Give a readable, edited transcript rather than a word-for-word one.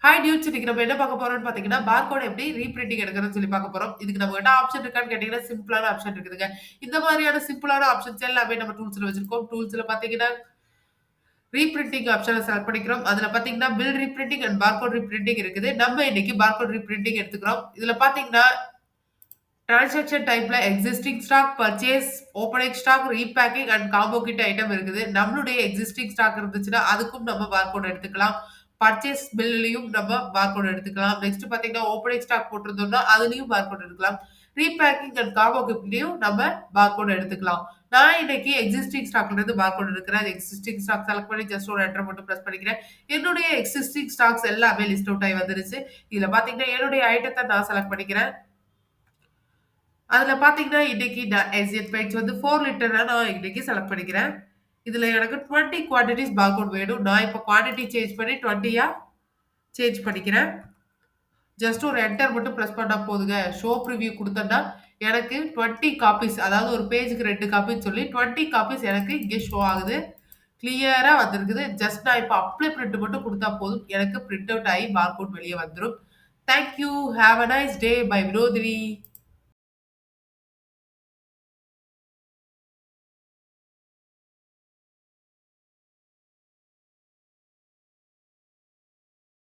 Hi dudes இன்னைக்கு நம்ம என்ன பார்க்க போறோம்னு பார்த்தீங்கன்னா, பார்கோட் எப்படி ரீபிரிண்டிங் எடுக்கிறதுன்னு சொல்லி பார்க்க போறோம். இதுக்கு நம்மகிட்ட ஆப்ஷன் இருக்கான்னு கேட்டீங்கன்னா, சிம்பிளான ஆப்ஷன் இருக்குதுங்க. இந்த மாதிரியான சிம்பிளான ஆப்ஷன்ஸ் எல்லாமே நம்ம டூல்ஸ்ல வச்சிருக்கோம். டூல்ஸ்ல பார்த்தீங்கன்னா, ரீபிரிண்டிங் ஆப்ஷன செலக்ட் பண்ணிக்கிறோம். அதுல பார்த்தீங்கன்னா, பில் ரீபிரிண்டிங் அண்ட் பார்கோட் ரீபிரிண்டிங் இருக்குது. நம்ம இன்னைக்கு பார்கோட் ரீபிரிண்டிங் எடுத்துக்கிறோம். இதுல பார்த்தீங்கன்னா, டிரான்சாக்ஷன் டைப்ல existing stock, purchase, opening stock, repacking and combo kit item இருக்குது. நம்மளுடைய எக்ஸிஸ்டிங் ஸ்டாக் இருந்துச்சுன்னா, அதுக்கும் நம்ம பார்கோட் எடுத்துக்கலாம். பர்ச்சேஸ் பில்லுலயும் நம்ம பார்கோட் எடுத்துக்கலாம். நெக்ஸ்ட் பார்த்தீங்கன்னா, ஓப்பனிங் ஸ்டாக் போட்டிருந்தோம்னா, அதுலயும் பார்கோட் எடுக்கலாம். ரீபேக்கிங் அண்ட் காம்போ கிட்லயும் நம்ம பார்கோட் எடுத்துக்கலாம். நான் இன்னைக்கு எக்ஸிஸ்டிங் ஸ்டாக்ல இருந்து பார்கோட் எடுக்கிறேன். எக்ஸிஸ்டிங் ஸ்டாக் செலக்ட் பண்ணி ஜஸ்ட் ஒரு என்டர் மட்டும் பிரஸ் பண்ணிக்கிறேன். என்னுடைய எக்ஸிஸ்டிங் ஸ்டாக்ஸ் எல்லாமே லிஸ்ட் அவுட் ஆகி வந்துருச்சு. இதுல பார்த்தீங்கன்னா, என்னுடைய ஐட்டத்த நான் செலக்ட் பண்ணிக்கிறேன். அதுல பார்த்தீங்கன்னா, இன்னைக்கு நான் ஏசியன் பெயிண்ட்ஸ் வந்து 4 லிட்டர நான் இன்னைக்கு செலக்ட் பண்ணிக்கிறேன். இதுல எனக்கு 20 குவான்டிட்டீஸ் பார்கோட் வேணும். நான் இப்ப குவான்டிட்டி சேஞ்ச் பண்ணி 20யா சேஞ்ச் பண்ணிக்கிறேன். ஜஸ்ட் ஒரு என்டர் மட்டும் பிரஸ் பண்ணா போதுங்க. ஷோ பிரிவ்யூ குடுத்தேன்னா, எனக்கு 20 காப்பீஸ் அதாவது ஒரு பேஜ்க்கு 2 காப்பீன்னு சொல்லி 20 காப்பீஸ் எனக்கு இங்க ஷோ ஆகுது. கிளியரா வந்திருக்குது. ஜஸ்ட் நான் இப்ப அப்ளை பிரிண்ட் மட்டும் குடுத்தா போதும். எனக்கு பிரிண்ட் அவுட் ஆயி பார்கோட் வெளிய வந்துரும். Thank you. Have a nice day. Bye Vinodhini.